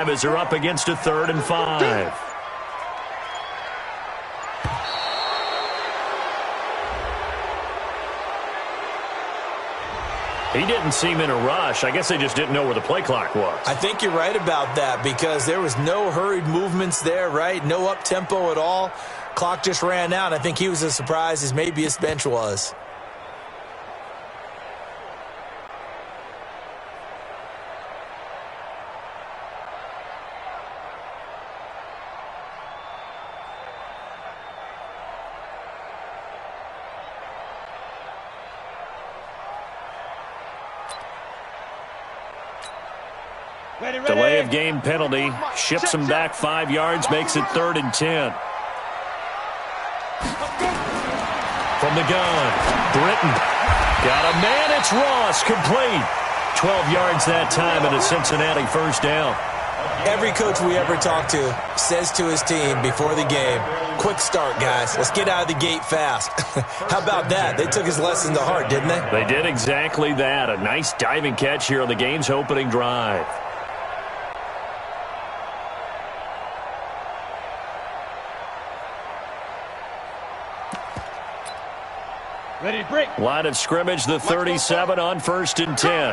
as they're up against a 3rd and 5. He didn't seem in a rush. I guess they just didn't know where the play clock was. I think you're right about that because there was no hurried movements there, right? No up-tempo at all. Clock just ran out. I think he was as surprised as maybe his bench was. Delay of game penalty. Ships him back 5 yards, makes it 3rd and 10. From the gun, Britton. Got a man, it's Ross, complete. 12 yards that time and a Cincinnati first down. Every coach we ever talk to says to his team before the game, quick start, guys. Let's get out of the gate fast. How about that? They took his lesson to heart, didn't they? They did exactly that. A nice diving catch here on the game's opening drive. Ready to break. Line of scrimmage, the 37 on 1st and 10.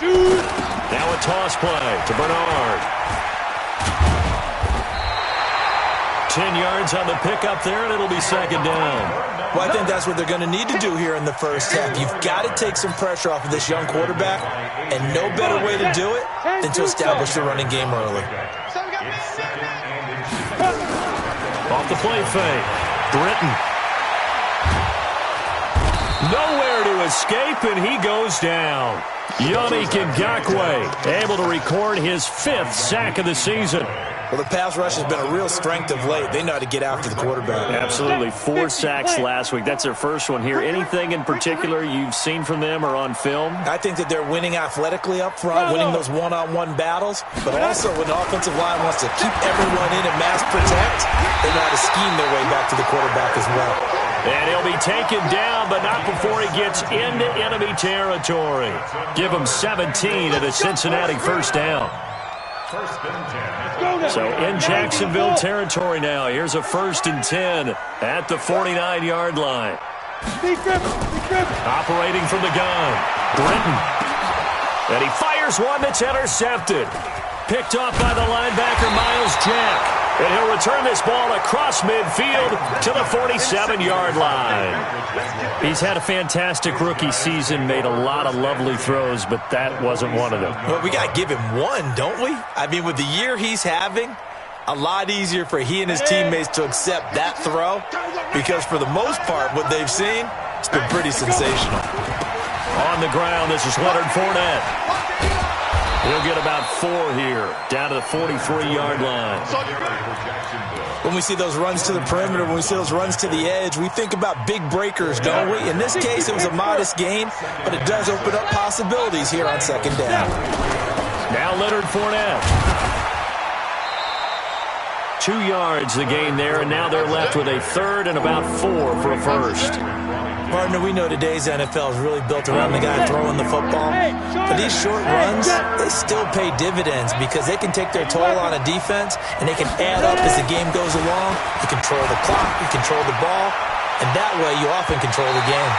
Shoot. Now a toss play to Bernard. 10 yards on the pickup there, and it'll be 2nd down. Well, I think that's what they're going to need to do here in the first half. You've got to take some pressure off of this young quarterback, and no better way to do it than to establish the running game early. Off the play fake. Britton. Nowhere to escape, and he goes down. Yannick Ngakoue able to record his 5th sack of the season. Well, the pass rush has been a real strength of late. They know how to get after the quarterback. Absolutely. 4 sacks last week. That's their first one here. Anything in particular you've seen from them or on film? I think that they're winning athletically up front, winning those one-on-one battles, but also when the offensive line wants to keep everyone in and mass protect, they know how to scheme their way back to the quarterback as well. And he'll be taken down, but not before he gets into enemy territory. Give him 17 at a Cincinnati first down. So in Jacksonville territory now. Here's a 1st and 10 at the 49-yard line. Operating from the gun, Britton. And he fires one that's intercepted. Picked off by the linebacker, Miles Jack. And he'll return this ball across midfield to the 47-yard line. He's had a fantastic rookie season, made a lot of lovely throws, but that wasn't one of them. Well, we got to give him one, don't we? I mean, with the year he's having, a lot easier for he and his teammates to accept that throw because for the most part, what they've seen, it's been pretty sensational. On the ground, this is Leonard Fournette. He'll get about 4 here, down to the 43-yard line. When we see those runs to the perimeter, when we see those runs to the edge, we think about big breakers, don't we? In this case, it was a modest gain, but it does open up possibilities here on 2nd down. Now Leonard Fournette. 2 yards the gain there, and now they're left with a 3rd and about 4 for a first. Partner, we know today's NFL is really built around the guy throwing the football. But these short runs, they still pay dividends because they can take their toll on a defense and they can add up as the game goes along. You control the clock, you control the ball, and that way you often control the game.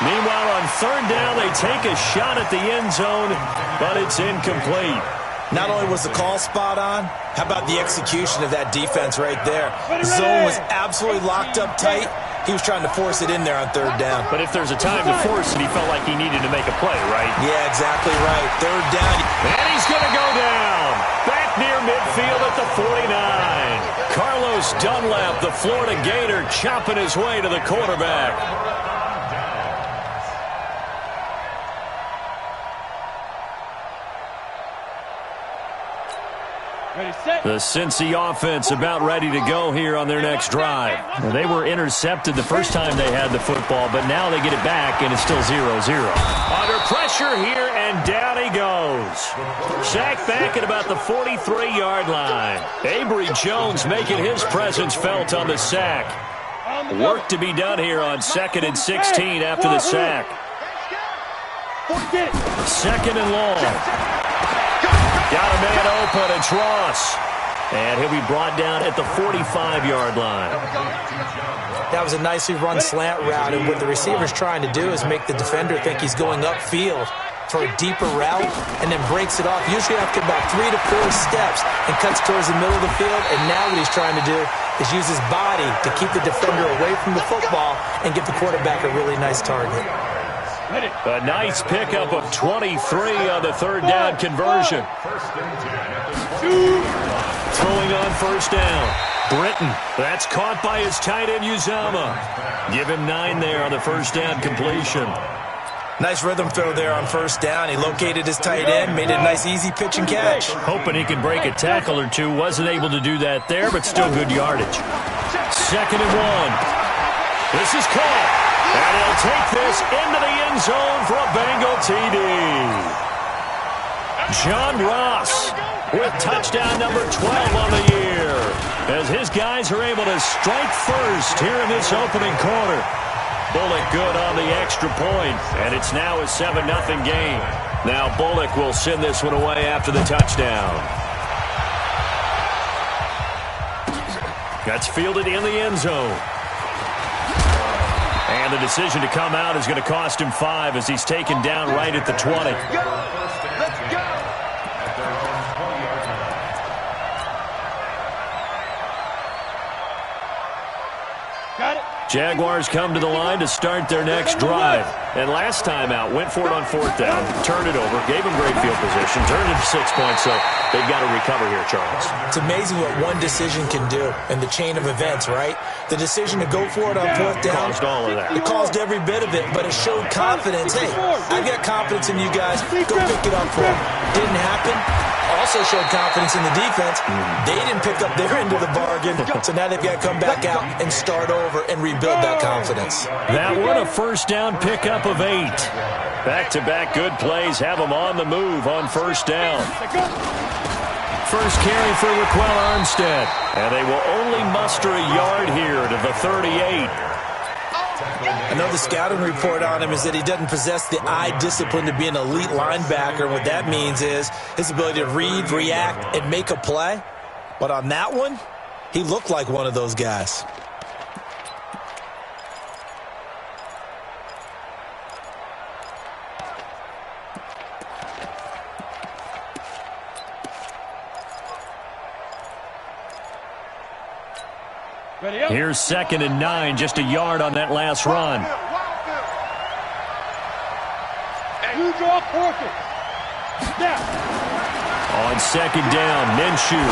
Meanwhile, on 3rd down, they take a shot at the end zone, but it's incomplete. Not only was the call spot on, how about the execution of that defense right there? The zone was absolutely locked up tight. He was trying to force it in there on 3rd down. But if there's a time to force it, he felt like he needed to make a play, right? Yeah, exactly right. 3rd down. And he's going to go down. Back near midfield at the 49. Carlos Dunlap, the Florida Gator, chopping his way to the quarterback. The Cincy offense about ready to go here on their next drive. Well, they were intercepted the first time they had the football, but now they get it back, and it's still 0-0. Under pressure here, and down he goes. Sacked back at about the 43-yard line. Avery Jones making his presence felt on the sack. Work to be done here on 2nd and 16 after the sack. 2nd and long. Got him man open. It's Ross. And he'll be brought down at the 45-yard line. That was a nicely run slant route, and what the receiver's trying to do is make the defender think he's going upfield for a deeper route and then breaks it off, usually after about 3 to 4 steps, and cuts towards the middle of the field. And now what he's trying to do is use his body to keep the defender away from the football and give the quarterback a really nice target. A nice pickup of 23 on the third down conversion. Throwing on first down. Britton. That's caught by his tight end, Uzama. Give him 9 there on the first down completion. Nice rhythm throw there on first down. He located his tight end, made it a nice easy pitch and catch. Hoping he could break a tackle or two. Wasn't able to do that there, but still good yardage. 2nd and 1. This is caught. And he'll take this into the end zone for a Bengal TD. John Ross with touchdown number 12 on the year, as his guys are able to strike first here in this opening quarter. Bullock good on the extra point, and it's now a 7-0 game. Now Bullock will send this one away after the touchdown. That's fielded in the end zone. And the decision to come out is going to cost him 5 as he's taken down right at the 20. Let's go! Got it. Jaguars come to the line to start their next drive. And last time out, went for it on 4th down, turned it over, gave them great field position, turned it to 6 points, so they've got to recover here, Charles. It's amazing what one decision can do in the chain of events, right? The decision to go for it on 4th down. Caused all of that. It caused every bit of it, but it showed confidence. Hey, I've got confidence in you guys. Go pick it up for them. Didn't happen. Also showed confidence in the defense. They didn't pick up their end of the bargain, so now they've got to come back out and start over and rebuild that confidence. That one a first down pickup of 8. Back-to-back good plays have them on the move on first down. First carry for Raquel Armstead, and they will only muster a yard here to the 38. I know the scouting report on him is that he doesn't possess the eye discipline to be an elite linebacker. And what that means is his ability to read, react, and make a play. But on that one, he looked like one of those guys. Here's 2nd and 9, just a yard on that last run. You draw forfeit. On 2nd down, Minshew.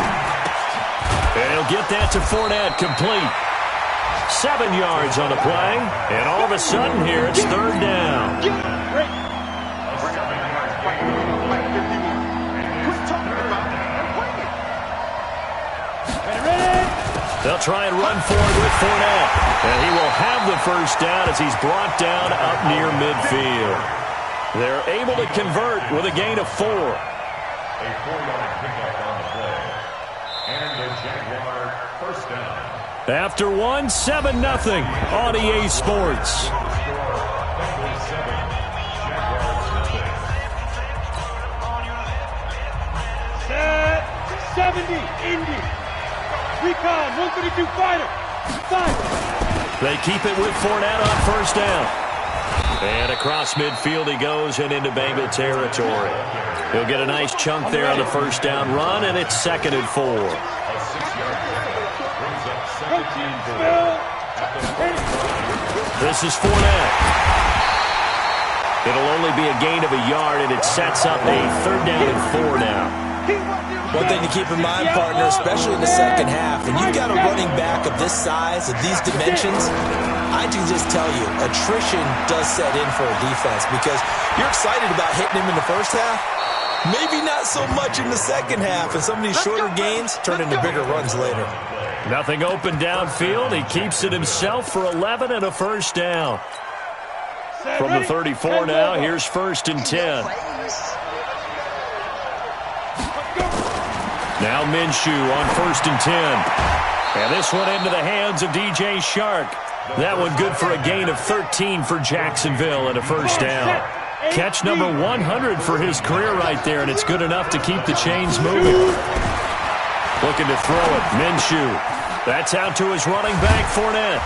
And he'll get that to Fournette, complete. 7 yards on the play, and all of a sudden here it's 3rd down. They'll try and run forward with Fournette. And he will have the first down as he's brought down up near midfield. They're able to convert with a gain of 4. A 4-yard pickup on the play. And the Jaguar first down. After 1, 7-0 on EA Sports. 70, Indy. Recon, 132 fighter. Fire. They keep it with Fournette on first down. And across midfield he goes and into Bengal territory. He'll get a nice chunk there on the first down run, and it's 2nd and 4. This is Fournette. It'll only be a gain of a yard, and it sets up a 3rd down and 4 now. One thing to keep in mind, partner, especially in the second half, when you've got a running back of this size, of these dimensions, I can just tell you, attrition does set in for a defense because you're excited about hitting him in the first half. Maybe not so much in the second half, and some of these shorter gains turn into bigger runs later. Nothing open downfield. He keeps it himself for 11 and a first down. From the 34 now, here's 1st and 10. Now Minshew on 1st and 10. And this one into the hands of DJ Shark. That one good for a gain of 13 for Jacksonville and a first down. Catch number 100 for his career right there, and it's good enough to keep the chains moving. Looking to throw it. Minshew. That's out to his running back, Fournette.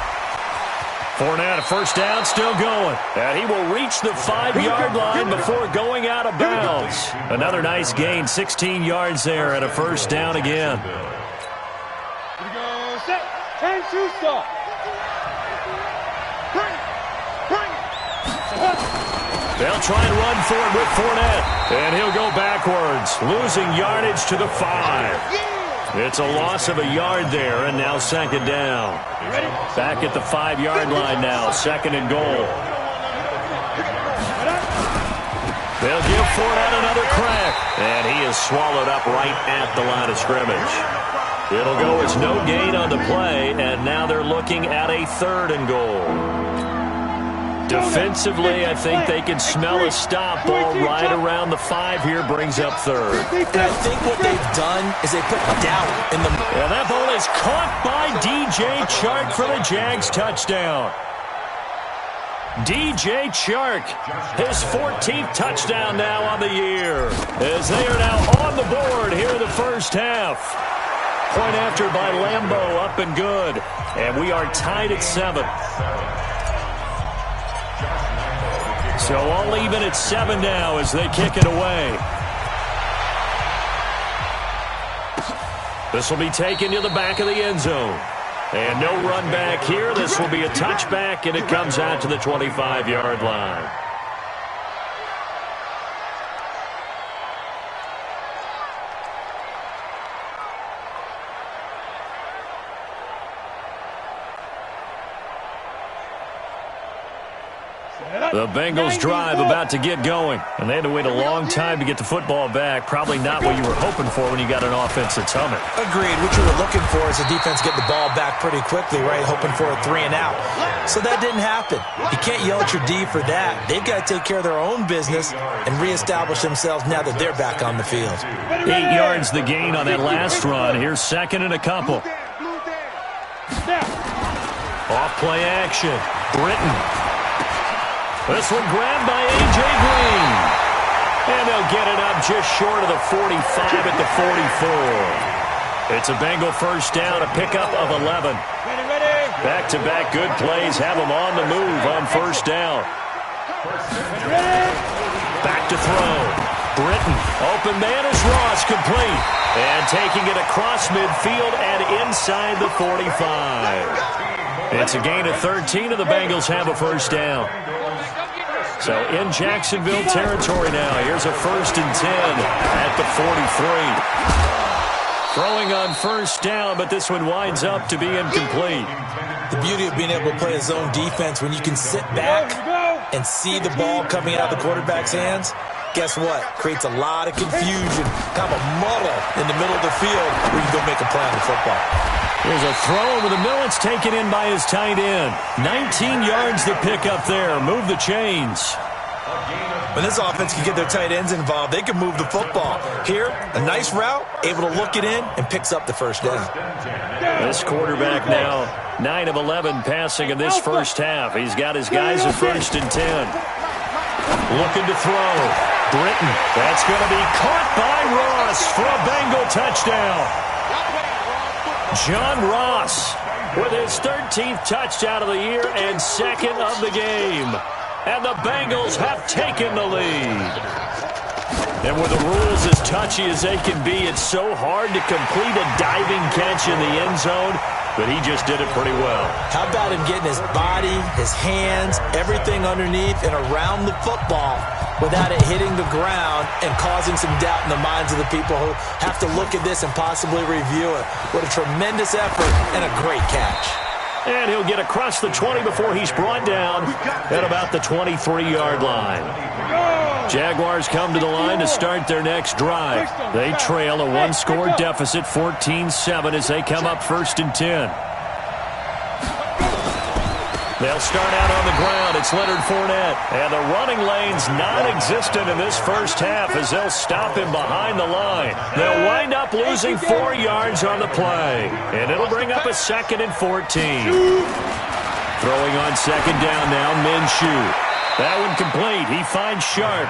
Fournette, a first down, still going. And he will reach the 5-yard line before going out of bounds. Another nice gain, 16 yards there, and a first down again. Here we go, set, 10-2 stop. They'll try and run for it with Fournette. And he'll go backwards, losing yardage to the 5. It's a loss of a yard there, and now second down. Back at the 5-yard line now, second and goal. They'll give Fournette another crack, and he is swallowed up right at the line of scrimmage. It'll go as no gain on the play, and now they're looking at a third and goal. Defensively, I think they can smell a stop ball right around the 5 here, brings up third. And I think what they've done is they put doubt in the... And that ball is caught by DJ Chark for the Jags touchdown. DJ Chark, his 14th touchdown now on the year, as they are now on the board here in the first half. Point after by Lambeau, up and good. And we are tied at 7. So all even at 7 now as they kick it away. This will be taken to the back of the end zone. And no run back here. This will be a touchback, and it comes out to the 25-yard line. The Bengals drive about to get going, and they had to wait a long time to get the football back. Probably not what you were hoping for when you got an offense that's humming. Agreed. What you were looking for is the defense get the ball back pretty quickly, right? Hoping for a 3 and out. So that didn't happen. You can't yell at your D for that. They've got to take care of their own business and reestablish themselves now that they're back on the field. 8 yards the gain on that last run. Here's second and a couple. Off play action. Britton. This one grabbed by A.J. Green. And they'll get it up just short of the 45 at the 44. It's a Bengal first down, a pickup of 11. Back-to-back good plays have them on the move on first down. Back to throw. Britton. Open man is Ross, complete. And taking it across midfield and inside the 45. It's a gain of 13, and the Bengals have a first down. So in Jacksonville territory now. Here's a first and 10 at the 43. Throwing on first down, but this one winds up to be incomplete. The beauty of being able to play a zone defense when you can sit back and see the ball coming out of the quarterback's hands, guess what? Creates a lot of confusion, kind of a muddle in the middle of the field where you go make a play on the football. There's a throw over the middle. It's taken in by his tight end. 19 yards to pick up there. Move the chains. When this offense can get their tight ends involved, they can move the football. Here, a nice route, able to look it in, and picks up the first down. This quarterback now, 9 of 11 passing in this first half. He's got his guys at first and 10. Looking to throw. Britton. That's going to be caught by Ross for a Bengal touchdown. John Ross with his 13th touchdown of the year and second of the game. And the Bengals have taken the lead. And with the rules as touchy as they can be, it's so hard to complete a diving catch in the end zone, but he just did it pretty well. How about him getting his body, his hands, everything underneath and around the football without it hitting the ground and causing some doubt in the minds of the people who have to look at this and possibly review it. What a tremendous effort and a great catch. And he'll get across the 20 before he's brought down at about the 23-yard line. Jaguars come to the line to start their next drive. They trail a one-score deficit, 14-7, as they come up first and 10. They'll start out on the ground. It's Leonard Fournette. And the running lane's non-existent in this first half as they'll stop him behind the line. They'll wind up losing 4 yards on the play. And it'll bring up a second and 14. Throwing on second down now, Minshew. That one complete. He finds Sharp.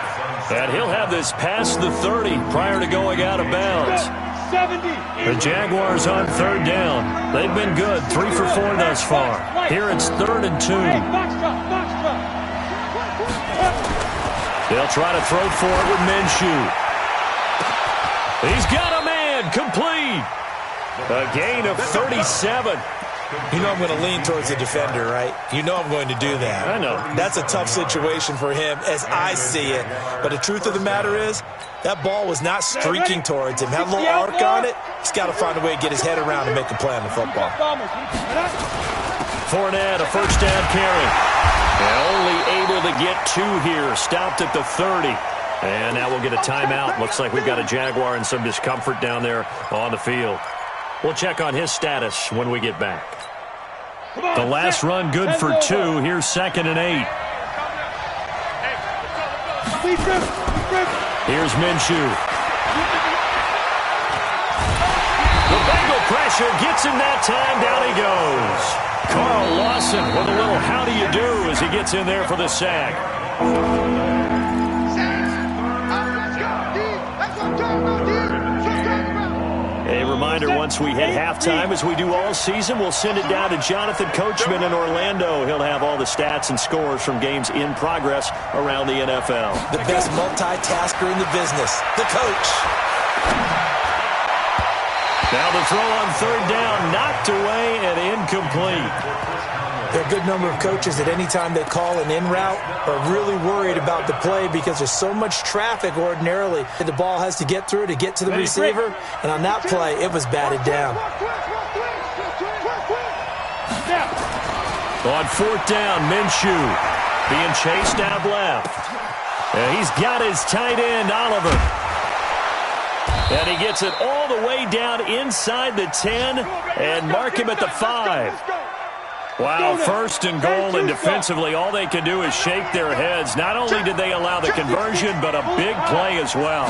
And he'll have this past the 30 prior to going out of bounds. The Jaguars on third down. They've been good, 3 for 4 thus far. Here it's 3rd and 2. They'll try to throw for it with Minshew. He's got a man, complete. A gain of 37. You know I'm going to lean towards the defender, right? You know I'm going to do that. I know. That's a tough situation for him as I see it. But the truth of the matter is, that ball was not streaking towards him. Had a little arc on it. He's got to find a way to get his head around and make a play on the football. Fournette, a first down carry. And only able to get 2 here. Stopped at the 30. And now we'll get a timeout. Looks like we've got a Jaguar in some discomfort down there on the field. We'll check on his status when we get back. The last run good for 2. Here's 2nd and 8. Here's Minshew. The Bengal pressure gets him that time. Down he goes. Carl Lawson with a little how do you do as he gets in there for the sack. A reminder, once we hit halftime, as we do all season, we'll send it down to Jonathan Coachman in Orlando. He'll have all the stats and scores from games in progress around the NFL. The best multitasker in the business, the coach. Now the throw on 3rd down, knocked away and incomplete. There are a good number of coaches at any time they call an in route are really worried about the play because there's so much traffic ordinarily. The ball has to get through to get to the receiver, and on that play, it was batted down. On 4th down, Minshew being chased out left. And he's got his tight end, Oliver. And he gets it all the way down inside the 10 and mark him at the 5. Wow, 1st and goal, and defensively all they can do is shake their heads. Not only did they allow the conversion, but a big play as well.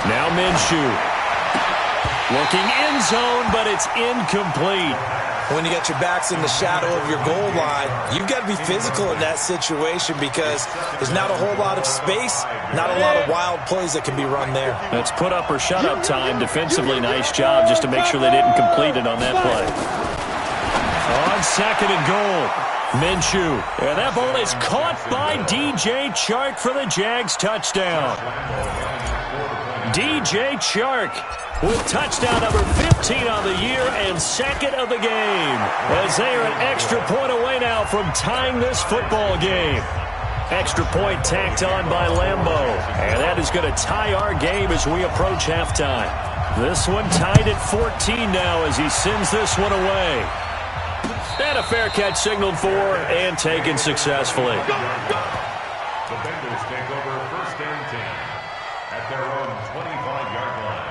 Now Minshew. Looking end zone, but it's incomplete. When you got your backs in the shadow of your goal line, you've got to be physical in that situation because there's not a whole lot of space, not a lot of wild plays that can be run there. That's put up or shut up time. Defensively, nice job just to make sure they didn't complete it on that play. On 2nd and goal, Minshew. And that ball is caught by DJ Chark for the Jags touchdown. DJ Chark with touchdown number 15 on the year and 2nd of the game. As they are an extra point away now from tying this football game. Extra point tacked on by Lambeau. And that is going to tie our game as we approach halftime. This one tied at 14 now as he sends this one away. And a fair catch signaled for and taken successfully. The Bengals take over 1st and 10 at their own 25-yard line.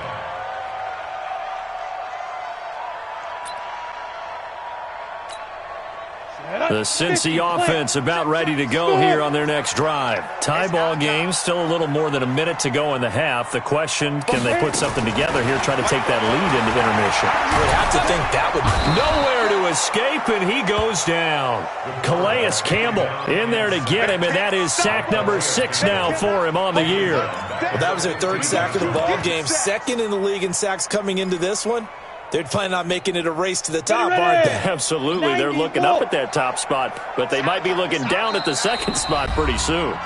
The Cincy offense about ready to go here on their next drive. Tie ball game, still a little more than a minute to go in the half. The question, can they put something together here, try to take that lead into intermission? I would have to think that would nowhere to escape, and he goes down. Calais Campbell in there to get him, and that is sack number 6 now for him on the year. Well, that was their 3rd sack of the ball game. 2nd in the league in sacks coming into this one. They're planning on making it a race to the top, aren't they? Absolutely. They're looking up at that top spot, but they might be looking down at the 2nd spot pretty soon.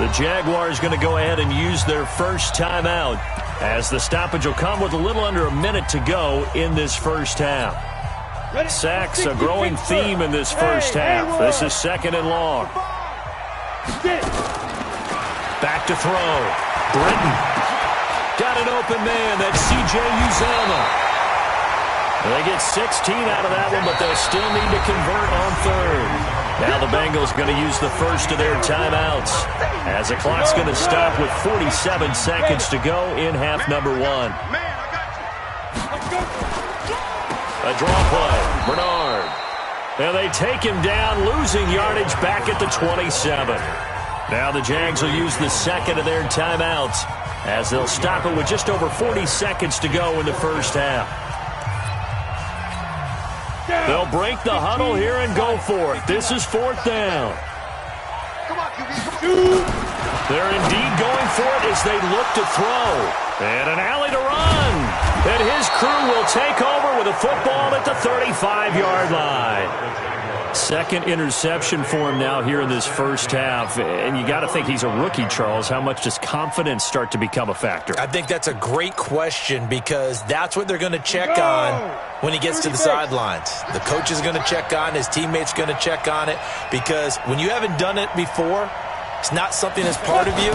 The Jaguars going to go ahead and use their first timeout as the stoppage will come with a little under a minute to go in this first half. Sacks, a growing theme in this first half. This is 2nd and long. Back to throw. Britton. Got an open man. That's C.J. Uzomah. They get 16 out of that one, but they'll still need to convert on 3rd. Now the Bengals going to use the first of their timeouts as the clock's going to stop with 47 seconds to go in half number 1. A draw play. Bernard. And they take him down, losing yardage back at the 27. Now the Jags will use the 2nd of their timeouts as they'll stop it with just over 40 seconds to go in the first half. They'll break the huddle here and go for it. This is 4th down. They're indeed going for it as they look to throw. And an alley to run. And his crew will take over with a football at the 35-yard line. Second interception for him now here in this first half. And you got to think he's a rookie, Charles. How much does confidence start to become a factor? I think that's a great question because that's what they're going to check on when he gets to the sidelines. The coach is going to check on, his teammates going to check on it, because when you haven't done it before, it's not something that's part of you.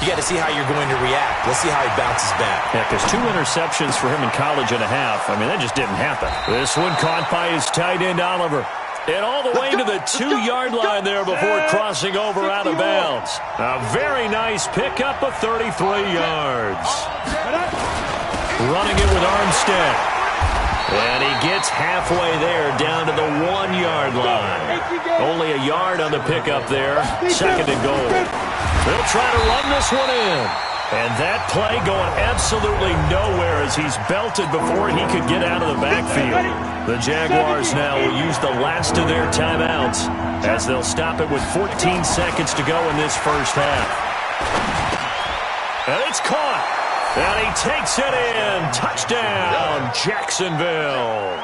You got to see how you're going to react. Let's see how he bounces back. Yeah, because 2 interceptions for him in college and a half. I mean, that just didn't happen. This one caught by his tight end, Oliver. And all the way to the 2-yard line there before crossing over out of bounds. A very nice pickup of 33 yards. Running it with Armstead. And he gets halfway there down to the 1-yard line. Only a yard on the pickup there. Second and goal. They'll try to run this one in. And that play going absolutely nowhere as he's belted before he could get out of the backfield. The Jaguars now will use the last of their timeouts as they'll stop it with 14 seconds to go in this first half. And it's caught. And he takes it in. Touchdown, Jacksonville.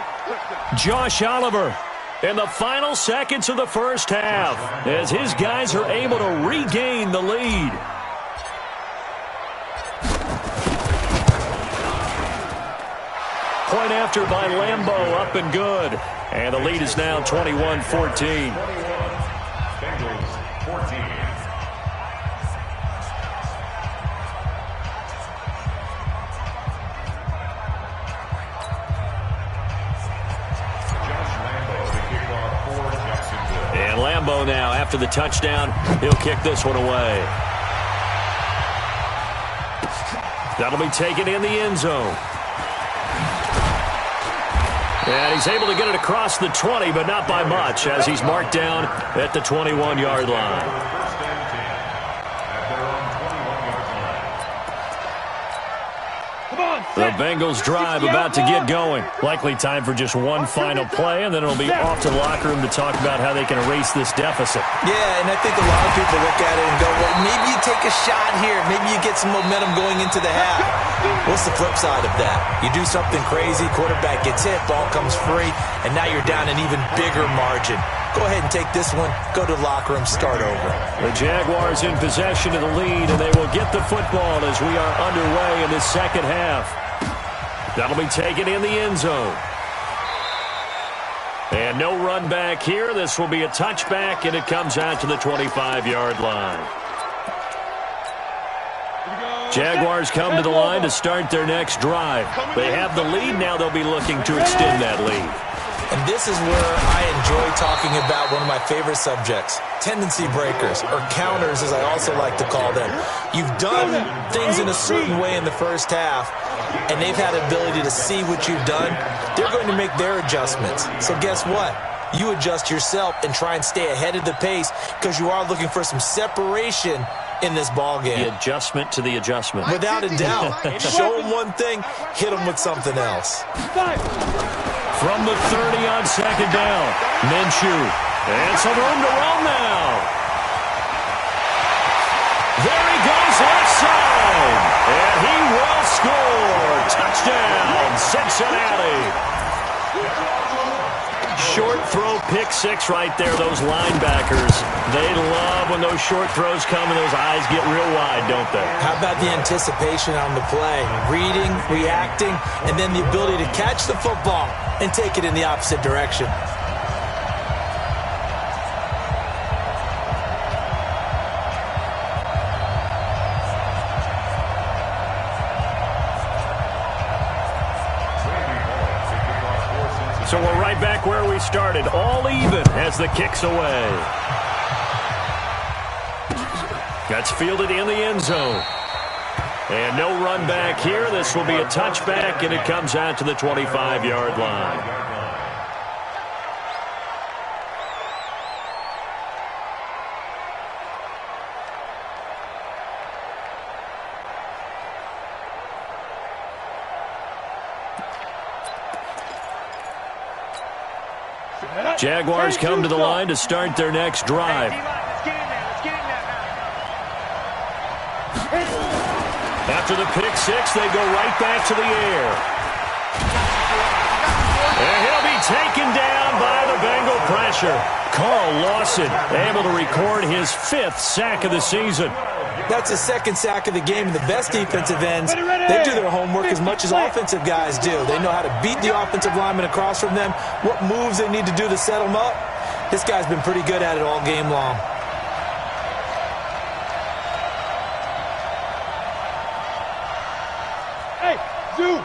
Josh Oliver in the final seconds of the first half as his guys are able to regain the lead. Point after by Lambeau, up and good. And the lead is now 21-14. Bengals 14. And Lambeau now, after the touchdown, he'll kick this one away. That'll be taken in the end zone. And he's able to get it across the 20, but not by much, as he's marked down at the 21-yard line. The Bengals drive about to get going. Likely time for just one final play, and then it'll be off to the locker room to talk about how they can erase this deficit. Yeah, and I think a lot of people look at it and go, well, maybe you take a shot here. Maybe you get some momentum going into the half. What's the flip side of that? You do something crazy, quarterback gets hit, ball comes free, and now you're down an even bigger margin. Go ahead and take this one, go to the locker room, start over. The Jaguars in possession of the lead, and they will get the football as we are underway in the second half. That'll be taken in the end zone. And no run back here. This will be a touchback, and it comes out to the 25-yard line. Jaguars come to the line to start their next drive. They have the lead. Now they'll be looking to extend that lead. And this is where I enjoy talking about one of my favorite subjects, tendency breakers, or counters as I also like to call them. You've done things in a certain way in the first half, and they've had the ability to see what you've done. They're going to make their adjustments. So guess what? You adjust yourself and try and stay ahead of the pace because you are looking for some separation in this ball game. The adjustment to the adjustment. Without a doubt. Show them one thing, hit them with something else. From the 30 on second down, Minshew. And some room to roam now. There he goes left side. And he will score. Touchdown, Cincinnati. Short throw, pick six right there. Those linebackers, they love when those short throws come and those eyes get real wide, don't they? How about the anticipation on the play? Reading, reacting, and then the ability to catch the football and take it in the opposite direction. So we're right back where we started, all even as the kick's away. That's fielded in the end zone. And no run back here. This will be a touchback, and it comes out to the 25-yard line. Jaguars come to the line to start their next drive. After the pick six, they go right back to the air. And he'll be taken down by the Bengal pressure. Carl Lawson able to record his 5th sack of the season. That's his 2nd sack of the game. The best defensive ends, they do their homework as much as offensive guys do. They know how to beat the offensive lineman across from them, what moves they need to do to set them up. This guy's been pretty good at it all game long. Hey, Zoo!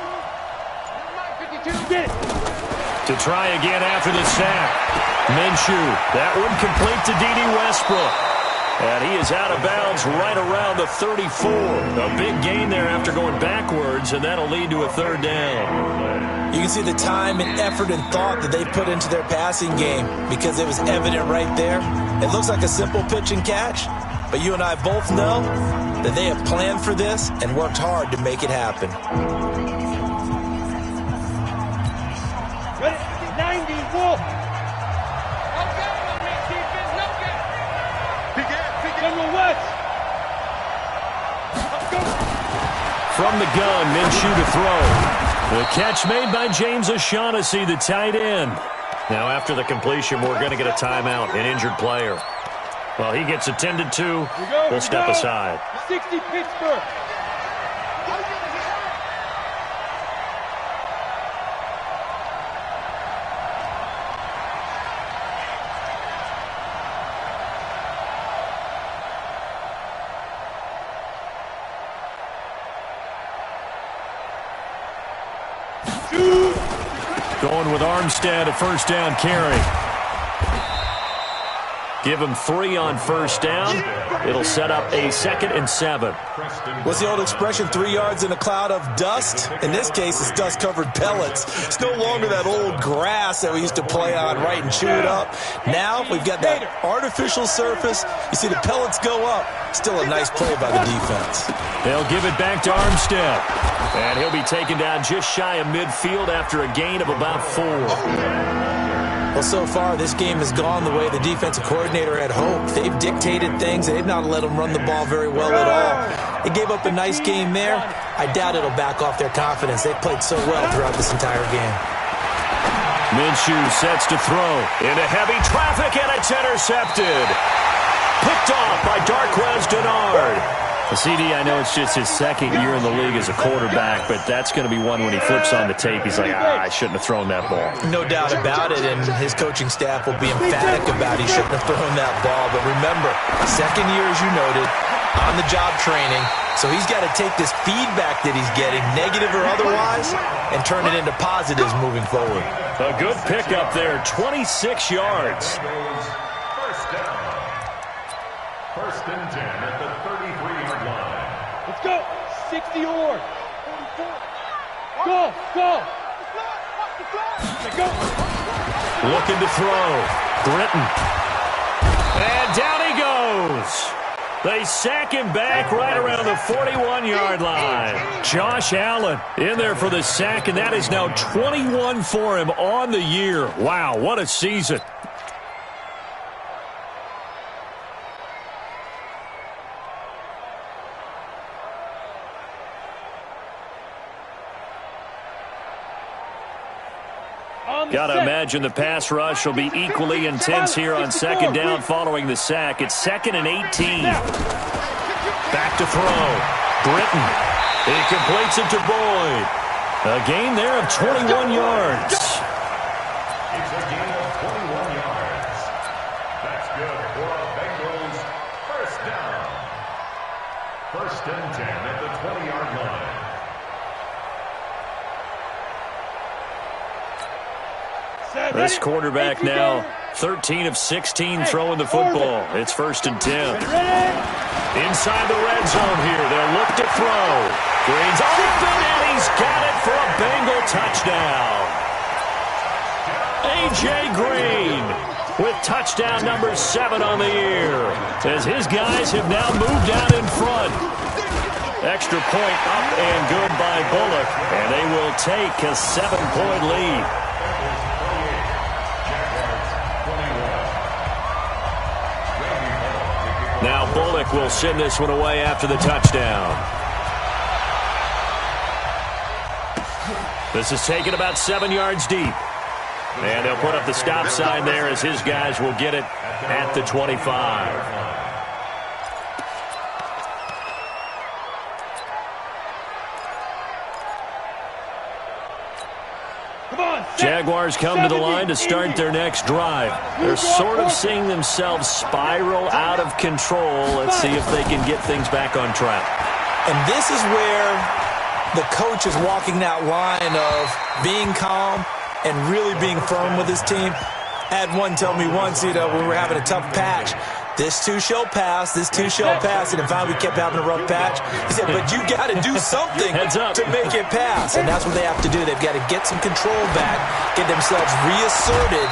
Get it! To try again after the sack. Minshew, that one complete to D.D. Westbrook. And he is out of bounds right around the 34. A big gain there after going backwards, and that'll lead to a 3rd down. You can see the time and effort and thought that they put into their passing game because it was evident right there. It looks like a simple pitch and catch, but you and I both know that they have planned for this and worked hard to make it happen. Ready? 90, Wolf! General West! From the gun, Minshew to throw. The catch made by James O'Shaughnessy, the tight end. Now after the completion, we're going to get a timeout, an injured player. Well, he gets attended to. We'll step aside. 60 Pittsburgh. Going with Armstead, a 1st down carry. Give him 3 on 1st down. It'll set up a 2nd and 7. What's the old expression, 3 yards in a cloud of dust? In this case, it's dust-covered pellets. It's no longer that old grass that we used to play on, right, and chew it up. Now we've got that artificial surface. You see the pellets go up. Still a nice play by the defense. They'll give it back to Armstead. And he'll be taken down just shy of midfield after a gain of about 4. Well, so far, this game has gone the way the defensive coordinator had hoped. They've dictated things. They've not let them run the ball very well at all. They gave up a nice game there. I doubt it'll back off their confidence. They've played so well throughout this entire game. Minshew sets to throw. Into heavy traffic, and it's intercepted. Picked off by Darqueze Dennard. CD, I know it's just his 2nd year in the league as a quarterback, but that's going to be one when he flips on the tape. He's like, I shouldn't have thrown that ball. No doubt about it, and his coaching staff will be emphatic about he shouldn't have thrown that ball. But remember, 2nd year, as you noted, on-the-job training, so he's got to take this feedback that he's getting, negative or otherwise, and turn it into positives moving forward. A good pickup there, 26 yards. 1st and 10 at the 33-yard line. Let's go. 60 or. Go, go. Go. Looking to throw. Britton. And down he goes. They sack him back right around the 41-yard line. Josh Allen in there for the sack, and that is now 21 for him on the year. Wow, what a season. Got to imagine the pass rush will be equally intense here on 2nd down following the sack. It's 2nd and 18. Back to throw. Britton. He completes it to Boyd. A gain there of 21 yards. It's a gain of 21 yards. That's good for a Bengals 1st down. 1st and 10 at the 20-yard line. This quarterback now 13 of 16 throwing the football. It's 1st and 10. Inside the red zone here. They'll look to throw. Green's open, and he's got it for a Bengal touchdown. A.J. Green with touchdown number 7 on the year, as his guys have now moved out in front. Extra point up and good by Bullock, and they will take a 7-point lead. Now Bullock will send this one away after the touchdown. This is taken about 7 yards deep. And they'll put up the stop sign there as his guys will get it at the 25. Jaguars come to the line to start their next drive. They're sort of seeing themselves spiral out of control. Let's see if they can get things back on track. And this is where the coach is walking that line of being calm and really being firm with his team. I had one tell me once, when we were having a tough patch, this too shall pass, this too shall pass. And finally we kept having a rough patch. He said, but you got to do something to make it pass. And that's what they have to do. They've got to get some control back, get themselves reasserted,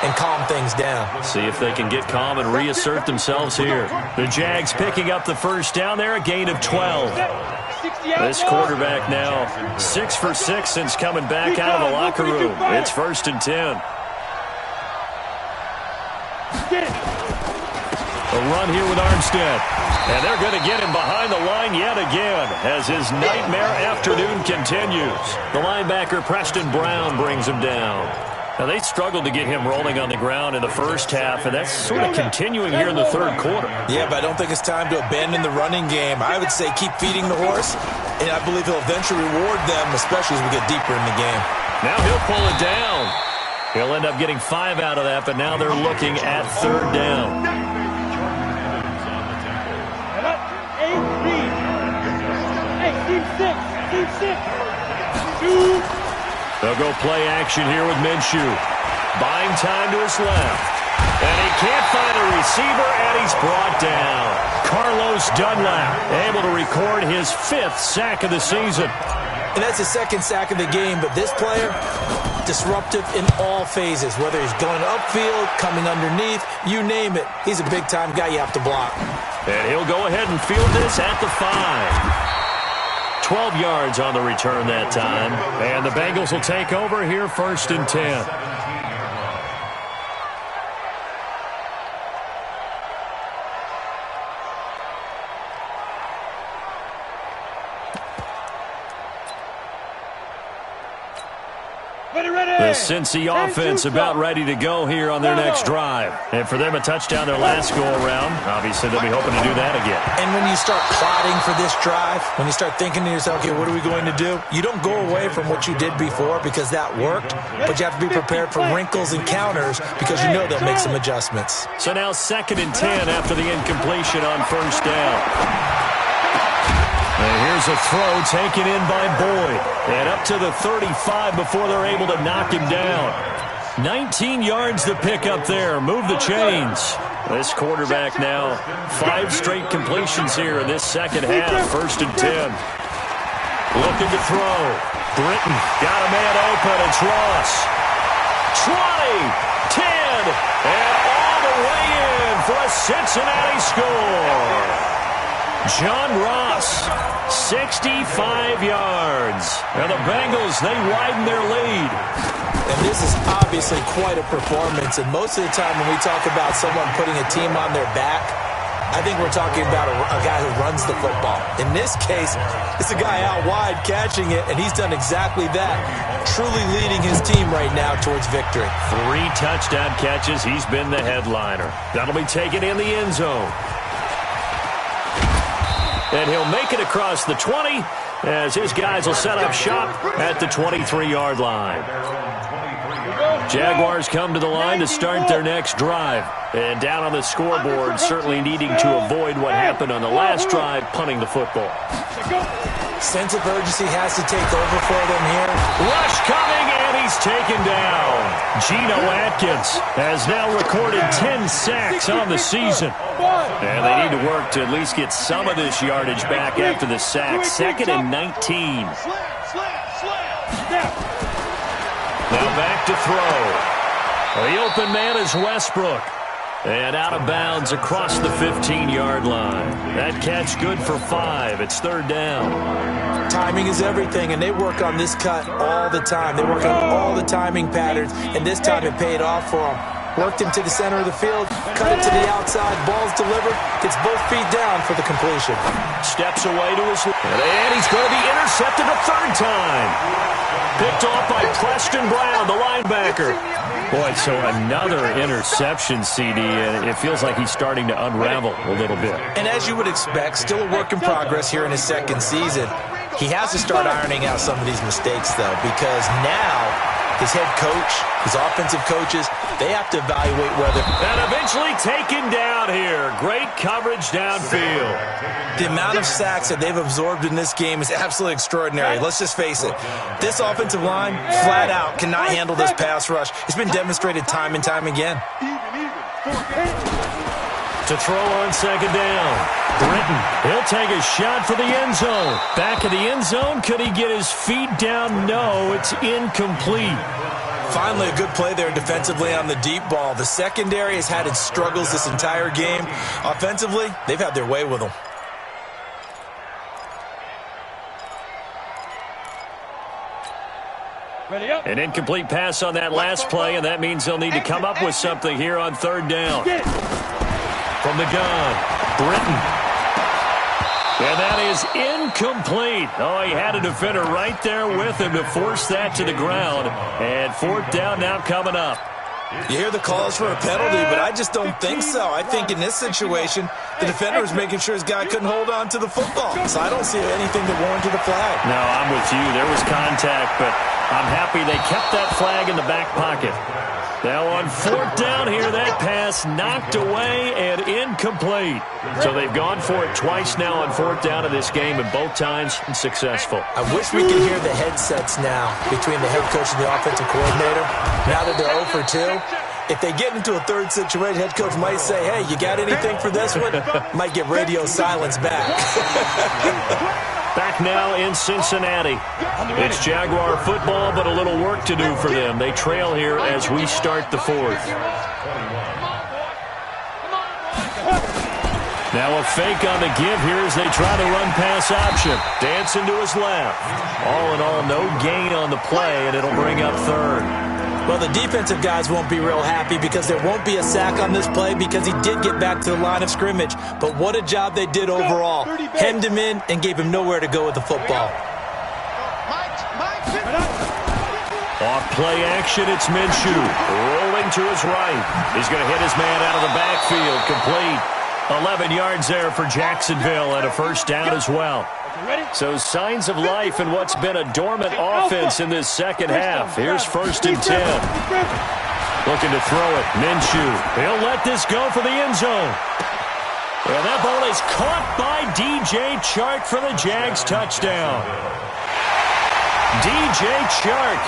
and calm things down. See if they can get calm and reassert themselves here. The Jags picking up the first down there, a gain of 12. This quarterback now 6 for 6 since coming back out of the locker room. It's 1st and 10. A run here with Armstead. And they're going to get him behind the line yet again as his nightmare afternoon continues. The linebacker, Preston Brown, brings him down. Now, they struggled to get him rolling on the ground in the first half, and that's sort of continuing here in the third quarter. Yeah, but I don't think it's time to abandon the running game. I would say keep feeding the horse, and I believe he'll eventually reward them, especially as we get deeper in the game. Now he'll pull it down. He'll end up getting 5 out of that, but now they're looking at 3rd down. They'll go play action here with Minshew. Buying time to his left. And he can't find a receiver, and he's brought down. Carlos Dunlap able to record his 5th sack of the season. And that's his 2nd sack of the game, but this player, disruptive in all phases, whether he's going upfield, coming underneath, you name it. He's a big-time guy you have to block. And he'll go ahead and field this at the 5. 12 yards on the return that time. And the Bengals will take over here 1st and 10. The Cincy offense about ready to go here on their next drive. And for them, a touchdown their last go-around. Obviously, they'll be hoping to do that again. And when you start plotting for this drive, when you start thinking to yourself, okay, what are we going to do? You don't go away from what you did before because that worked, but you have to be prepared for wrinkles and counters because you know they'll make some adjustments. So now 2nd and 10 after the incompletion on 1st down. And here's a throw taken in by Boyd. And up to the 35 before they're able to knock him down. 19 yards to pick up there. Move the chains. This quarterback now 5 straight completions here in this second half. 1st and 10. Looking to throw. Britton got a man open. It's Ross. 20, 10, and all the way in for a Cincinnati score. John Ross, 65 yards. And the Bengals, they widen their lead. And this is obviously quite a performance. And most of the time when we talk about someone putting a team on their back, I think we're talking about a guy who runs the football. In this case, it's a guy out wide catching it, and he's done exactly that, truly leading his team right now towards victory. 3 touchdown catches. He's been the headliner. That'll be taken in the end zone. And he'll make it across the 20 as his guys will set up shop at the 23-yard line. Jaguars come to the line to start their next drive. And down on the scoreboard, certainly needing to avoid what happened on the last drive, punting the football. Sense of urgency has to take over for them here. Rush coming, and he's taken down. Geno Atkins has now recorded 10 sacks on the season. And they need to work to at least get some of this yardage back after the sack. 2nd and 19. Now back to throw. The open man is Westbrook. And out of bounds across the 15-yard line. That catch good for 5. It's 3rd down. Timing is everything, and they work on this cut all the time. They work on all the timing patterns, and this time it paid off for them. Worked him to the center of the field, cut it to the outside, ball's delivered, gets both feet down for the completion. Steps away to his left, and he's going to be intercepted a 3rd time. Picked off by Preston Brown, the linebacker. Boy, so another interception, CD, and it feels like he's starting to unravel a little bit. And as you would expect, still a work in progress here in his second season. He has to start ironing out some of these mistakes, though, because now his head coach, his offensive coaches, they have to evaluate whether... And eventually taken down here. Great coverage downfield. The amount of sacks that they've absorbed in this game is absolutely extraordinary. Let's just face it. This offensive line, flat out, cannot handle this pass rush. It's been demonstrated time and time again. To throw on second down. Britton, he'll take a shot for the end zone. Back of the end zone, could he get his feet down? No, it's incomplete. Finally, a good play there defensively on the deep ball. The secondary has had its struggles this entire game. Offensively, they've had their way with them. An incomplete pass on that last play, and that means they'll need to come up with something here on third down. From the gun, Britton. And that is incomplete. Oh, he had a defender right there with him to force that to the ground. And fourth down now coming up. You hear the calls for a penalty, but I just don't think so. I think in this situation, the defender was making sure his guy couldn't hold on to the football. So I don't see anything that warranted a flag. No, I'm with you. There was contact, but I'm happy they kept that flag in the back pocket. Now on fourth down here, that pass knocked away and incomplete. So they've gone for it twice now on fourth down in this game, and both times successful. I wish we could hear the headsets now between the head coach and the offensive coordinator. Now that they're 0 for 2, if they get into a third situation, head coach might say, hey, you got anything for this one? Might get radio silence back. Back now in Cincinnati. It's Jaguar football, but a little work to do for them. They trail here as we start the fourth. Now a fake on the give here as they try to run pass option. Dancing to his left. All in all, no gain on the play, and it'll bring up third. Well, the defensive guys won't be real happy because there won't be a sack on this play because he did get back to the line of scrimmage. But what a job they did overall. Hemmed him in and gave him nowhere to go with the football. Off play action, it's Minshew. Rolling to his right. He's going to hit his man out of the backfield. Complete. 11 yards there for Jacksonville and a first down as well. So signs of life in what's been a dormant offense in this second half. Here's 1st and 10. Looking to throw it. Minshew. He'll let this go for the end zone. And that ball is caught by DJ Chark for the Jags touchdown. DJ Chark,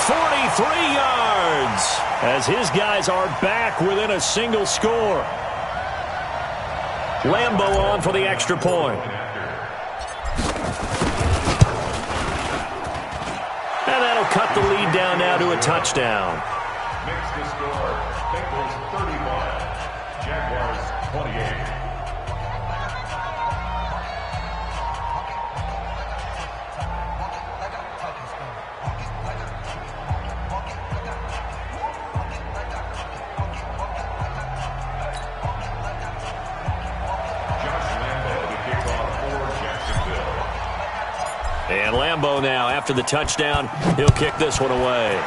43 yards, as his guys are back within a single score. Lambeau on for the extra point. And that'll cut the lead down now to a touchdown. Makes the score Bengals 31, Jaguars 28. And Lambeau now, after the touchdown, he'll kick this one away.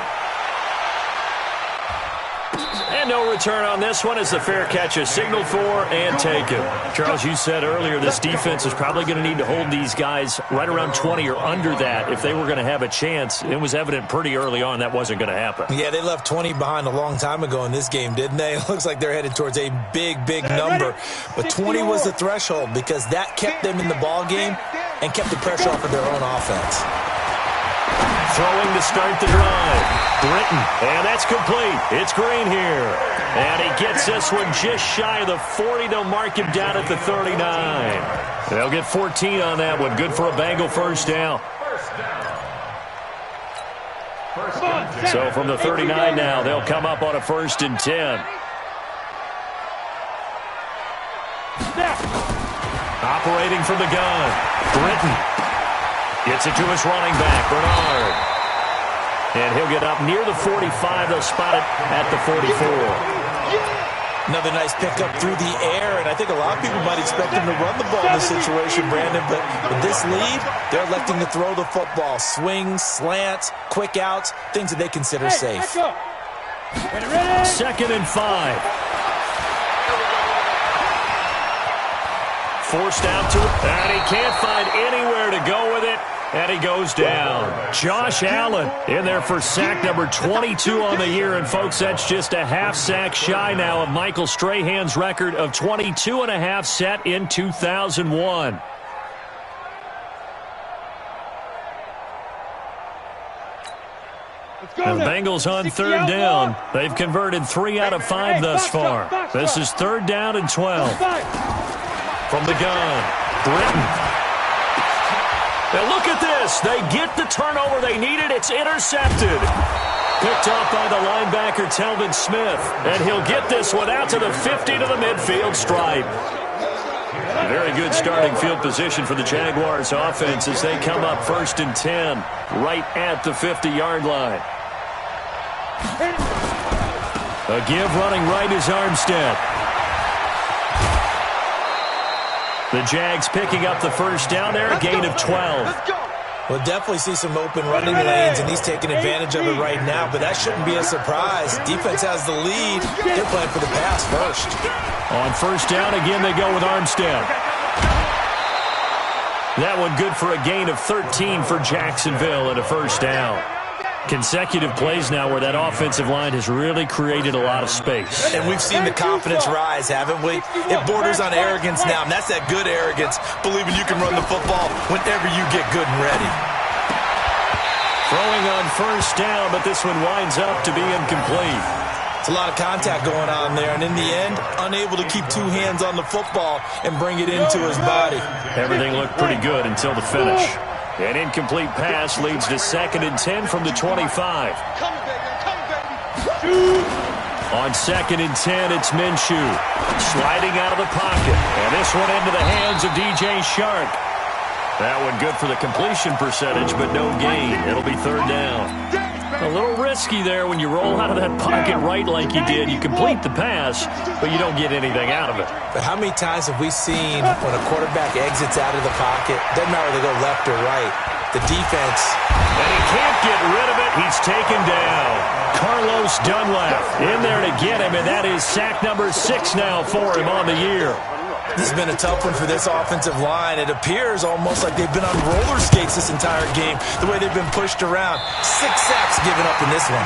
And no return on this one as the fair catch is signaled for and taken. Charles, you said earlier this defense is probably going to need to hold these guys right around 20 or under that if they were going to have a chance. It was evident pretty early on that wasn't going to happen. Yeah, they left 20 behind a long time ago in this game, didn't they? It looks like they're headed towards a big, big number. But 20 was the threshold because that kept them in the ball game and kept the pressure off of their own offense. Throwing to start the drive. Britton, and that's complete. It's Green here. And he gets this one just shy of the 40. They'll mark him down at the 39. They'll get 14 on that one. Good for a Bengal first down. So from the 39 now, they'll come up on a 1st and 10. Operating from the gun. Britton gets it to his running back, Bernard. And he'll get up near the 45. They'll spot it at the 44. Another nice pickup through the air, and I think a lot of people might expect him to run the ball in this situation, Brandon, but with this lead, they're electing to throw the football. Swings, slants, quick outs, things that they consider safe. 2nd and 5. Forced out to it, and he can't find anywhere to go with it, and he goes down. Josh Allen in there for sack number 22 on the year, and folks, that's just a half sack shy now of Michael Strahan's record of 22 and a half set in 2001. The Bengals on 3rd down. They've converted 3 out of 5 thus far. This is 3rd down and 12. From the gun, Britton. Now look at this. They get the turnover they needed. It's intercepted. Picked off by the linebacker, Telvin Smith. And he'll get this one out to the 50 to the midfield stripe. Very good starting field position for the Jaguars offense as they come up 1st and 10 right at the 50-yard line. A give running right is Armstead. The Jags picking up the 1st down there, a gain of 12. We'll definitely see some open running lanes, and he's taking advantage of it right now, but that shouldn't be a surprise. Defense has the lead. They're playing for the pass first. On 1st down, again, they go with Armstead. That one good for a gain of 13 for Jacksonville and a 1st down. Consecutive plays now where that offensive line has really created a lot of space. And we've seen the confidence rise, haven't we? It borders on arrogance now, and that's that good arrogance, believing you can run the football whenever you get good and ready. Throwing on 1st down, but this one winds up to be incomplete. It's a lot of contact going on there, and in the end, unable to keep 2 hands on the football and bring it into his body. Everything looked pretty good until the finish. An incomplete pass leads to 2nd and 10 from the 25. On 2nd and 10, it's Minshew. Sliding out of the pocket. And this one into the hands of DJ Shark. That one good for the completion percentage, but no gain. It'll be 3rd down. A little risky there when you roll out of that pocket right like you did. You complete the pass, but you don't get anything out of it. But how many times have we seen when a quarterback exits out of the pocket, doesn't matter whether they go left or right, the defense. And he can't get rid of it. He's taken down. Carlos Dunlap in there to get him, and that is sack number 6 now for him on the year. This has been a tough one for this offensive line. It appears almost like they've been on roller skates this entire game, the way they've been pushed around. 6 sacks given up in this one.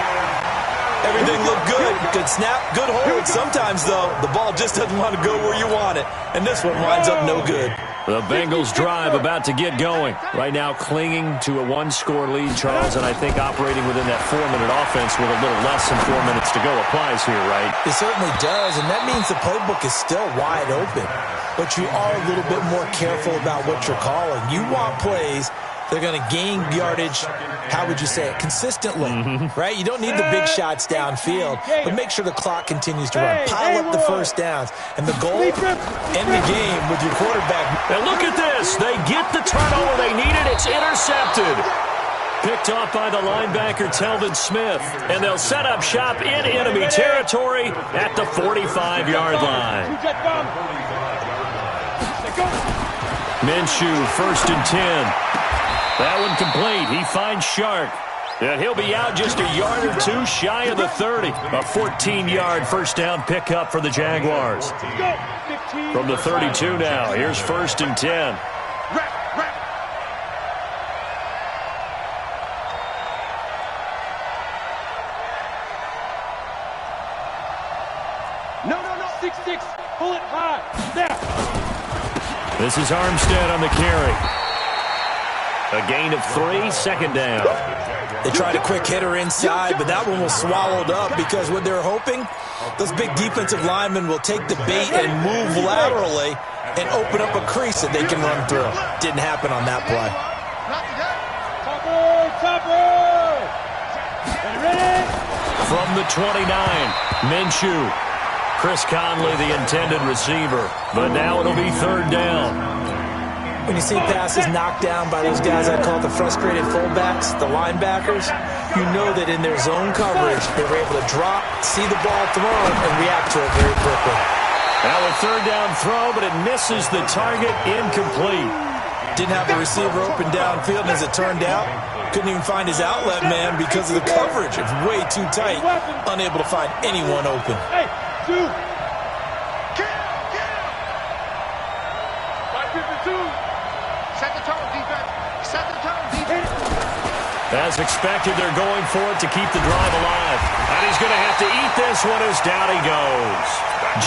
Everything looked good. Good snap, good hold. Sometimes, though, the ball just doesn't want to go where you want it. And this one winds up no good. The Bengals drive about to get going. Right now clinging to a 1-score lead, Charles, and I think operating within that 4-minute offense with a little less than 4 minutes to go applies here, right? It certainly does, and that means the playbook is still wide open. But you are a little bit more careful about what you're calling. You want plays they're going to gain yardage, how would you say it, consistently, right? You don't need the big shots downfield, but make sure the clock continues to run. Pile up the 1st downs, and the goal, end the game with your quarterback. And look at this. They get the turnover they needed. It's intercepted. Picked off by the linebacker, Telvin Smith, and they'll set up shop in enemy territory at the 45-yard line. Minshew, 1st and 10. That one complete. He finds Shark. And he'll be out just a yard or 2 shy of the 30. A 14-yard 1st down pickup for the Jaguars. From the 32 now, here's 1st and 10. No. 6-6. Pull it high. Snap. This is Armstead on the carry. A gain of 3, 2nd down. They tried a quick hitter inside, but that one was swallowed up because what they're hoping, those big defensive linemen will take the bait and move laterally and open up a crease that they can run through. Didn't happen on that play. Topper! Ready? From the 29, Minshew. Chris Conley, the intended receiver. But now it'll be 3rd down. When you see passes knocked down by those guys I call the frustrated fullbacks, the linebackers, You know that in their zone coverage, they were able to drop, see the ball thrown, and react to it very quickly. Now a third down throw, but it misses the target, incomplete. Didn't have the receiver open downfield, and as it turned out, couldn't even find his outlet man because of the coverage. It's way too tight, unable to find anyone open. Hey, two. Set the tone, defense. Set the tone, defense. As expected, they're going for it to keep the drive alive. And he's going to have to eat this one as down he goes.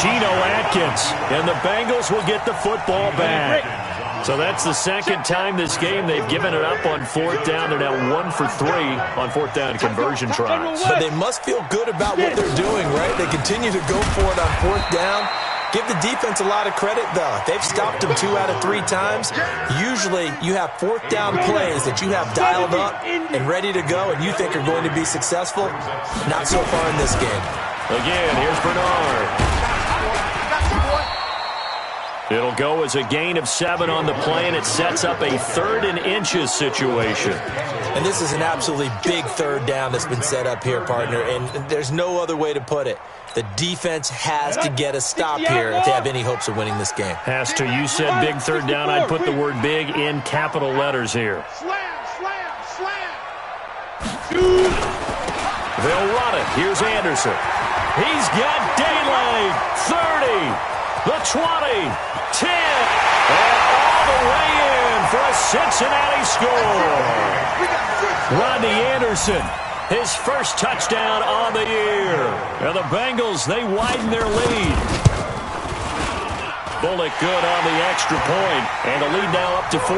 Geno Atkins, and the Bengals will get the football back. So that's the second time this game they've given it up on fourth down. They're now 1 for 3 on fourth down conversion tries. But they must feel good about what they're doing, right? They continue to go for it on fourth down. Give the defense a lot of credit, though. They've stopped them 2 out of 3 times. Usually, you have fourth down plays that you have dialed up and ready to go and you think are going to be successful. Not so far in this game. Again, here's Bernard. It'll go as a gain of 7 on the play, and it sets up a 3rd and inches situation. And this is an absolutely big third down that's been set up here, partner, and there's no other way to put it. The defense has to get a stop here if they have any hopes of winning this game. Has to. You said big third down. I'd put the word big in capital letters here. Slam. They'll run it. Here's Anderson. He's got daylight. 30. The 20, 10, and all the way in for a Cincinnati score. Rodney Anderson, his first touchdown on the year. And the Bengals, they widen their lead. Bullock good on the extra point, and the lead now up to 14.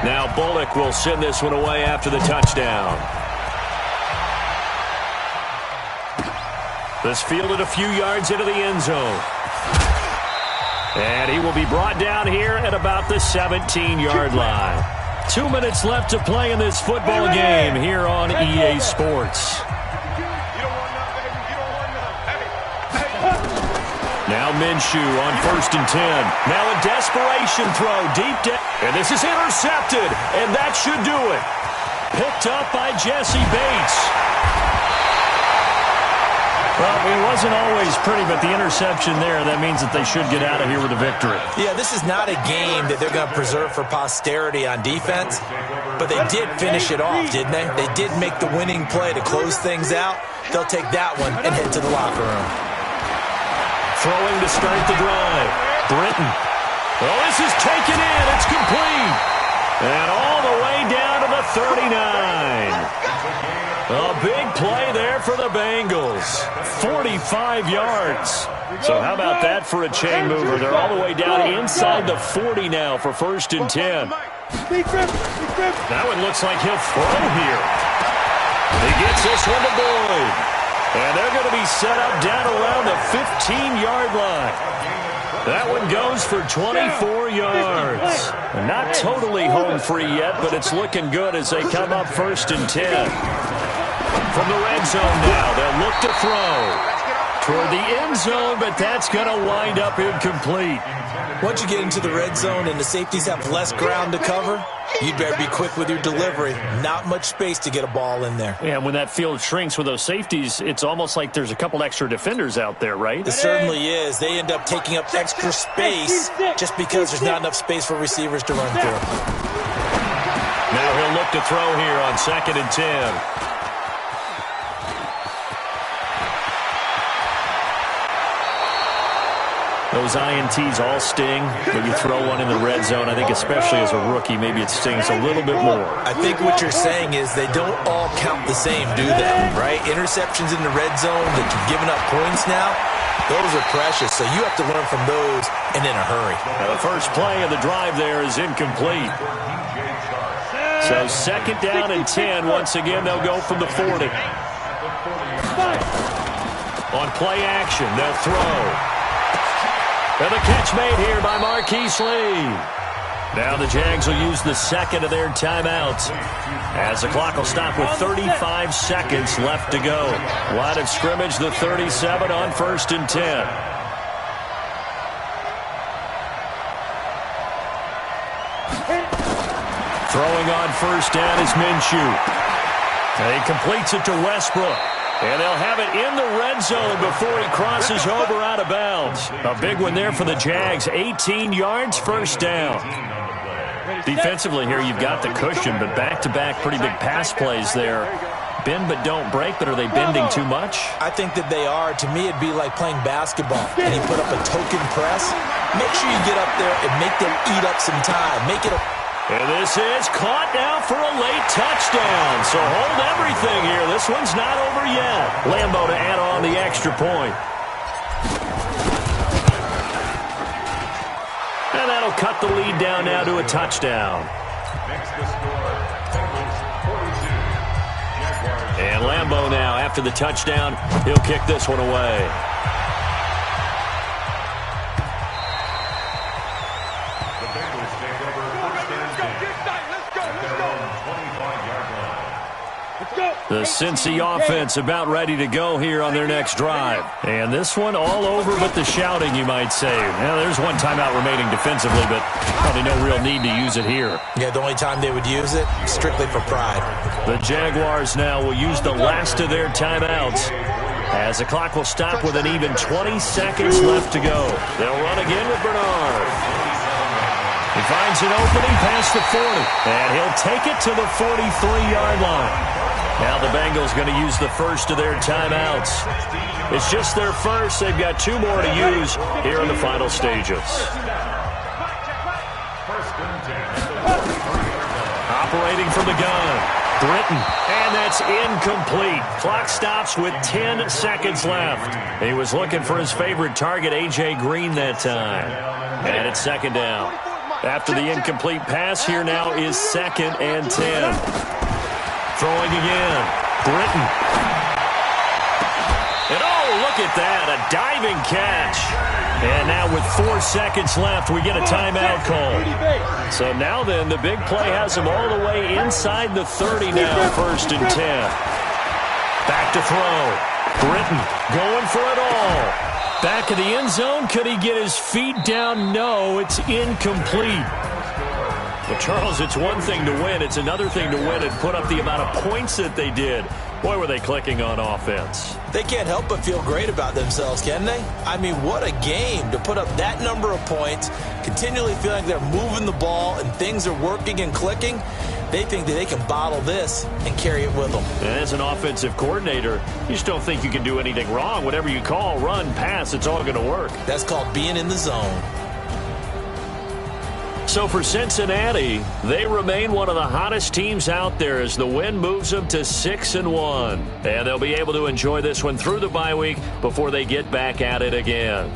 Now Bullock will send this one away after the touchdown. This fielded a few yards into the end zone. And he will be brought down here at about the 17-yard line. 2 minutes left to play in this football game here on EA Sports. Now Minshew on 1st and 10. Now a desperation throw deep down. And this is intercepted. And that should do it. Picked up by Jesse Bates. Well, it wasn't always pretty, but the interception there, that means that they should get out of here with a victory. Yeah, this is not a game that they're going to preserve for posterity on defense, but they did finish it off, didn't they? They did make the winning play to close things out. They'll take that one and head to the locker room. Throwing to start the drive. Britton. Well, this is taken in. It's complete. And all the way down to the 39. A big play there for the Bengals. 45 yards. So how about that for a chain mover? They're all the way down inside the 40 now for 1st and 10. Now it looks like he'll throw here. He gets this one to Boyd. And they're going to be set up down around the 15-yard line. That one goes for 24 yards. Not totally home free yet, but it's looking good as they come up 1st and 10. From the red zone now, they'll look to throw toward the end zone, but that's going to wind up incomplete. Once you get into the red zone and the safeties have less ground to cover, you'd better be quick with your delivery. Not much space to get a ball in there. Yeah, when that field shrinks with those safeties, it's almost like there's a couple extra defenders out there, right? It certainly is. They end up taking up extra space just because there's not enough space for receivers to run through. Now he'll look to throw here on 2nd and 10. Those INTs all sting, but you throw one in the red zone. I think especially as a rookie, maybe it stings a little bit more. I think what you're saying is they don't all count the same, do they? Right? Interceptions in the red zone that you've given up points now, those are precious. So you have to learn from those and in a hurry. Now the first play of the drive there is incomplete. So 2nd down and 10. Once again, they'll go from the 40. On play action, they'll throw. And the catch made here by Marquise Lee. Now the Jags will use the 2nd of their timeouts as the clock will stop with 35 seconds left to go. Line of scrimmage, the 37 on 1st and 10. Throwing on first down is Minshew. And he completes it to Westbrook. And they'll have it in the red zone before he crosses over out of bounds. A big one there for the Jags. 18 yards, first down. Defensively here, you've got the cushion, but back-to-back pretty big pass plays there. Bend but don't break, but are they bending too much? I think that they are. To me, it'd be like playing basketball, and you put up a token press. Make sure you get up there and make them eat up some time. Make it a... And this is caught now for a late touchdown. So hold everything here. This one's not over yet. Lambeau to add on the extra point. And that'll cut the lead down now to a touchdown. Next the score, Bengals 42. And Lambeau now, after the touchdown, he'll kick this one away. The Bengals take over first and 10 at their own 25-yard line. The Cincy offense about ready to go here on their next drive. And this one all over but the shouting, you might say. Now, there's one timeout remaining defensively, but probably no real need to use it here. Yeah, the only time they would use it, strictly for pride. The Jaguars now will use the last of their timeouts, as the clock will stop with an even 20 seconds left to go. They'll run again with Bernard. He finds an opening past the 40, and he'll take it to the 43-yard line. Now the Bengals going to use the first of their timeouts. It's just their first. They've got two more to use here in the final stages. Operating from the gun, Britton, and that's incomplete. Clock stops with 10 seconds left. He was looking for his favorite target, A.J. Green, that time. And it's second down. After the incomplete pass, here now is 2nd and 10. Throwing again, Britton. And oh, look at that, a diving catch. And now with 4 seconds left, we get a timeout call. So now then, the big play has him all the way inside the 30 now, 1st and 10. Back to throw. Britton going for it all. Back of the end zone, could he get his feet down? No, it's incomplete. Well, Charles, it's one thing to win. It's another thing to win and put up the amount of points that they did. Boy, were they clicking on offense. They can't help but feel great about themselves, can they? I mean, what a game to put up that number of points, continually feeling they're moving the ball and things are working and clicking. They think that they can bottle this and carry it with them. And as an offensive coordinator, you just don't think you can do anything wrong. Whatever you call, run, pass, it's all going to work. That's called being in the zone. So for Cincinnati, they remain one of the hottest teams out there as the win moves them to 6-1. And they'll be able to enjoy this one through the bye week before they get back at it again.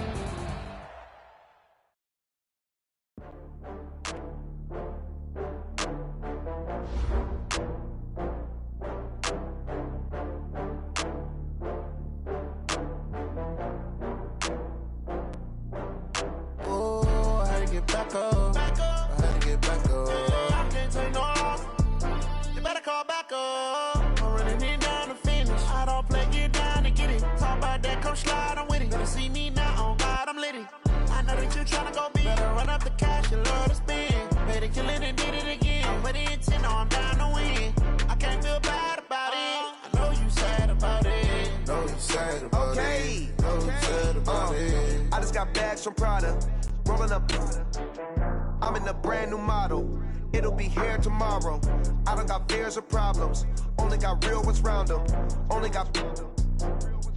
I'm in a brand new model. It'll be here tomorrow. I don't got fears or problems. Only got real ones round them. Only got...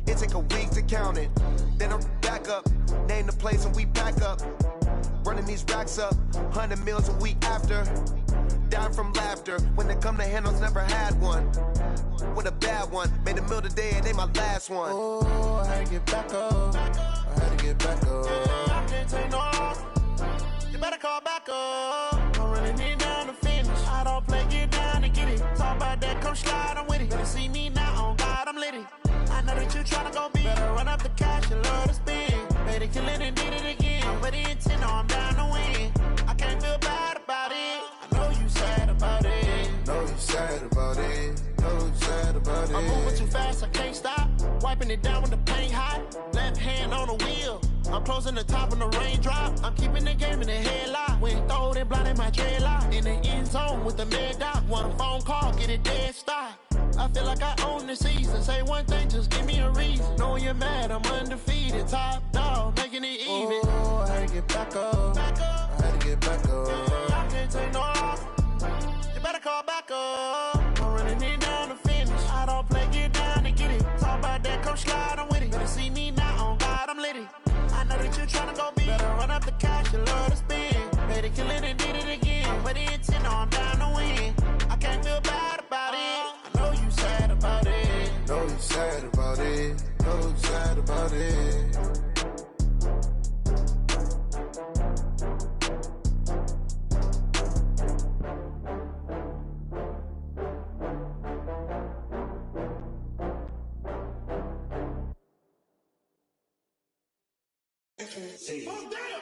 It take a week to count it. Then I'm back up. Name the place and we pack up. Running these racks up. 100 meals a week after. Dying from laughter. When they come to handles, never had one. With a bad one. Made a meal today and they my last one. Oh, I had to get back up. I had to get back up. I can't take no loss. You better call back up. I'm running it down to finish. I don't play, get down and get it. Talk about that, come slide, I'm with it. Better see me now, on God, I'm litty. I know that you tryna go big. Better run up the cash, you love to spend. Better kill it and did it again. But the intent, no, I'm down to win. I can't feel bad about it. I know you sad about it. Know you sad about it. Know you sad about it. I'm moving too fast, I can't stop. Wiping it down when the paint hot. Left hand on the wheel. I'm closing the top when the raindrop. I'm keeping the game in the headlock. When throw it blind in my dreadlock. In the end zone. with the mad dog. Want a phone call, get it dead stop. I feel like I own the season. Say one thing, just give me a reason. Knowing you're mad, I'm undefeated. Top dog, making it even. Oh, I had to get back up. Back up. I had to get back up. I can't take no loss. You better call back up. I'm running it down to finish. I don't play, get down to get it. Talk about that, come slide, I'm with it. Better see me now, on God, I'm litty. I know that you're trying to go big. Better run up the cash, you love to spend. Better kill it and did it again. Put the intent on, down to win. I can't feel bad about it. I know you sad about it. Know you sad about it. Know you sad about it. Oh, damn!